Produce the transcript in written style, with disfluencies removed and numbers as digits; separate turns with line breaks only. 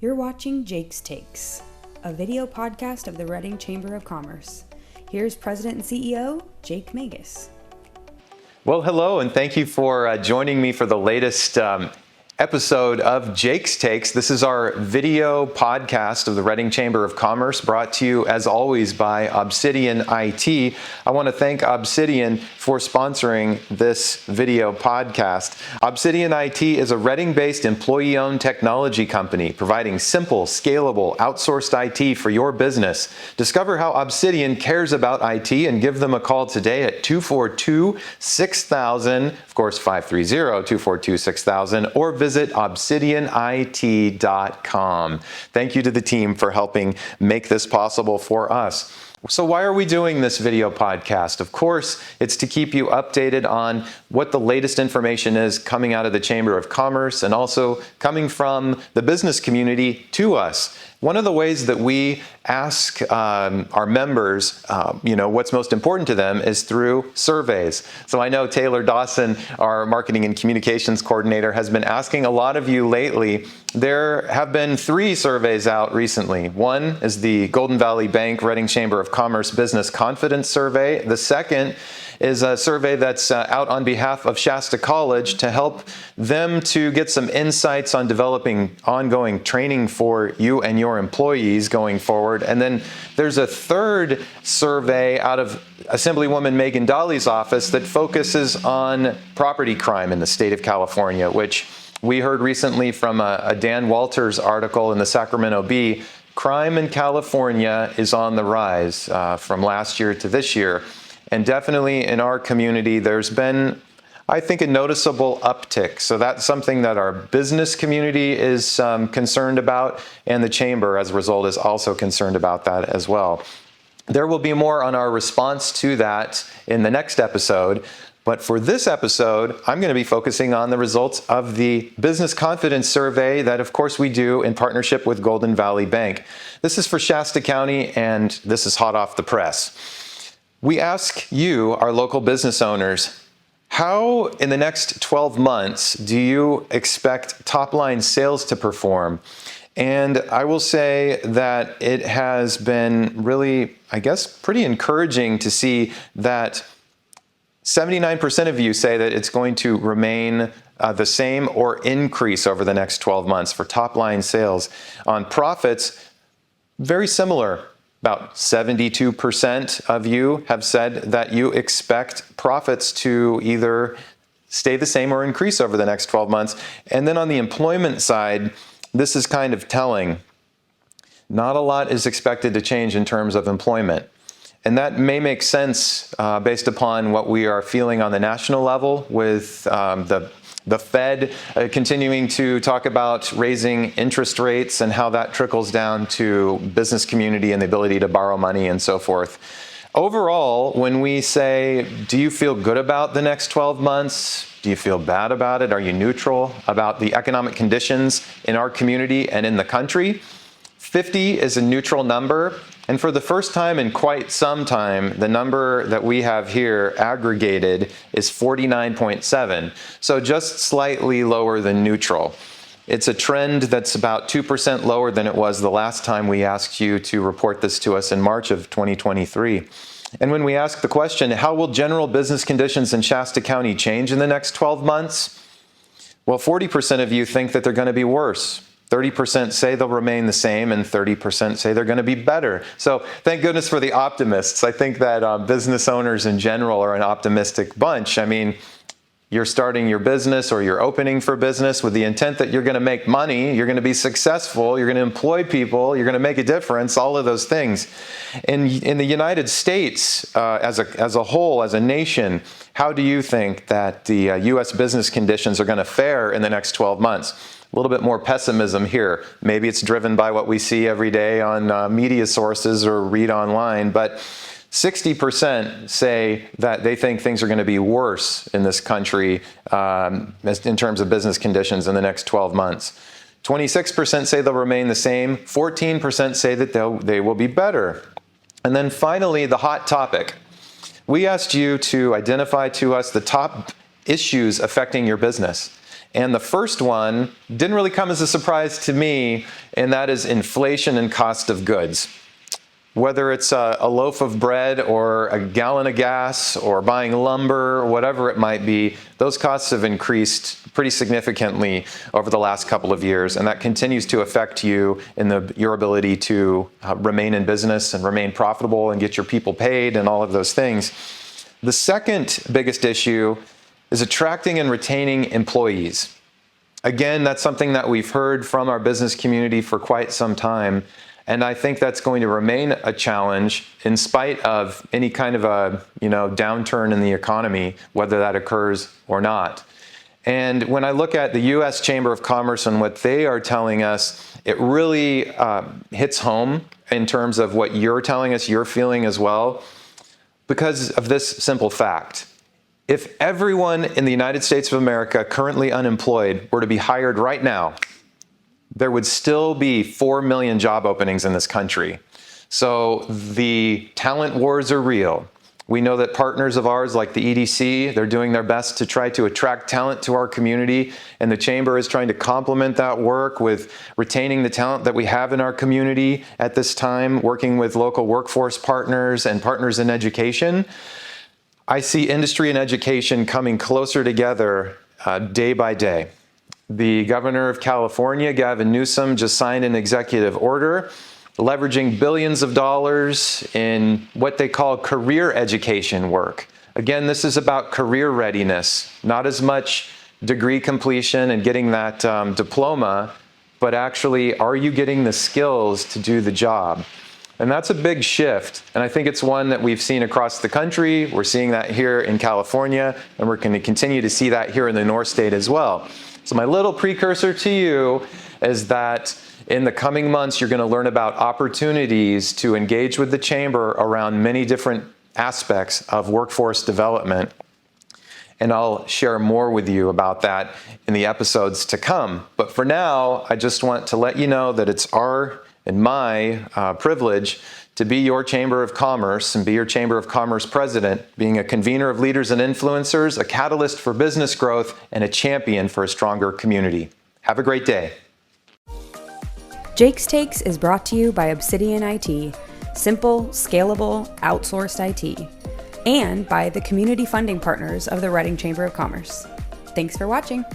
You're watching Jake's Takes, a video podcast of the Reading Chamber of Commerce. Here's President and CEO, Jake Magus.
Well, hello, and thank you for joining me for the latest episode of Jake's Takes. This is our video podcast of the Reading Chamber of Commerce, brought to you, as always, by Obsidian IT. I want to thank Obsidian for sponsoring this video podcast. Obsidian IT is a Reading-based employee-owned technology company providing simple, scalable, outsourced IT for your business. Discover how Obsidian cares about IT and give them a call today at 242-6000, of course 530-242-6000, or visit obsidianit.com. Thank you to the team for helping make this possible for us. So why are we doing this video podcast? Of course, it's to keep you updated on what the latest information is coming out of the Chamber of Commerce and also coming from the business community to us. One of the ways that we ask our members, what's most important to them is through surveys. So I know Taylor Dawson, our marketing and communications coordinator, has been asking a lot of you lately. There have been 3 surveys out recently. One is the Golden Valley Bank Reading Chamber of Commerce Business Confidence Survey. The second is a survey that's out on behalf of Shasta College to help them to get some insights on developing ongoing training for you and your employees going forward. And then there's a third survey out of Assemblywoman Megan Daly's office that focuses on property crime in the state of California, which we heard recently from a Dan Walters article in the Sacramento Bee. Crime in California is on the rise from last year to this year. And definitely in our community, there's been, I think, a noticeable uptick. So that's something that our business community is concerned about, and the Chamber, as a result, is also concerned about that as well. There will be more on our response to that in the next episode. But for this episode, I'm going to be focusing on the results of the Business Confidence Survey that, of course, we do in partnership with Golden Valley Bank. This is for Shasta County, and this is hot off the press. We ask you, our local business owners, how in the next 12 months do you expect top-line sales to perform? And I will say that it has been really, pretty encouraging to see that 79% of you say that it's going to remain the same or increase over the next 12 months for top-line sales. On profits, very similar. About 72% of you have said that you expect profits to either stay the same or increase over the next 12 months. And then on the employment side, this is kind of telling. Not a lot is expected to change in terms of employment. And that may make sense based upon what we are feeling on the national level with the Fed continuing to talk about raising interest rates and how that trickles down to business community and the ability to borrow money and so forth. Overall, when we say, do you feel good about the next 12 months? Do you feel bad about it? Are you neutral about the economic conditions in our community and in the country? 50 is a neutral number. And for the first time in quite some time, the number that we have here aggregated is 49.7, so just slightly lower than neutral. It's a trend that's about 2% lower than it was the last time we asked you to report this to us in March of 2023. And when we ask the question, how will general business conditions in Shasta County change in the next 12 months? Well, 40% of you think that they're going to be worse. 30% say they'll remain the same, and 30% say they're going to be better. So thank goodness for the optimists. I think that business owners in general are an optimistic bunch. I mean, you're starting your business or you're opening for business with the intent that you're going to make money, you're going to be successful, you're going to employ people, you're going to make a difference, all of those things. In the United States, as a whole, as a nation, how do you think that the U.S. business conditions are going to fare in the next 12 months? A little bit more pessimism here. Maybe it's driven by what we see every day on media sources or read online, but 60% say that they think things are going to be worse in this country in terms of business conditions in the next 12 months. 26% say they'll remain the same. 14% say that they will be better. And then finally, the hot topic. We asked you to identify to us the top issues affecting your business. And the first one didn't really come as a surprise to me, and that is inflation and cost of goods. Whether it's a loaf of bread or a gallon of gas or buying lumber, or whatever it might be, those costs have increased pretty significantly over the last couple of years, and that continues to affect you in your ability to remain in business and remain profitable and get your people paid and all of those things. The second biggest issue is attracting and retaining employees. Again, that's something that we've heard from our business community for quite some time. And I think that's going to remain a challenge in spite of any kind of a downturn in the economy, whether that occurs or not. And when I look at the U.S. Chamber of Commerce and what they are telling us, it really hits home in terms of what you're telling us, you're feeling as well, because of this simple fact. If everyone in the United States of America currently unemployed were to be hired right now, there would still be 4 million job openings in this country. So the talent wars are real. We know that partners of ours like the EDC, they're doing their best to try to attract talent to our community, and the Chamber is trying to complement that work with retaining the talent that we have in our community at this time, working with local workforce partners and partners in education. I see industry and education coming closer together day by day. The governor of California, Gavin Newsom, just signed an executive order leveraging billions of dollars in what they call career education work. Again, this is about career readiness, not as much degree completion and getting that diploma, but actually, are you getting the skills to do the job? And that's a big shift, and I think it's one that we've seen across the country. We're seeing that here in California, and we're going to continue to see that here in the North State as well. So my little precursor to you is that in the coming months, you're going to learn about opportunities to engage with the Chamber around many different aspects of workforce development. And I'll share more with you about that in the episodes to come. But for now, I just want to let you know that it's our and my privilege to be your Chamber of Commerce and be your Chamber of Commerce president, being a convener of leaders and influencers, a catalyst for business growth, and a champion for a stronger community. Have a great day.
Jake's Takes is brought to you by Obsidian IT, simple, scalable, outsourced IT, and by the community funding partners of the Reading Chamber of Commerce. Thanks for watching.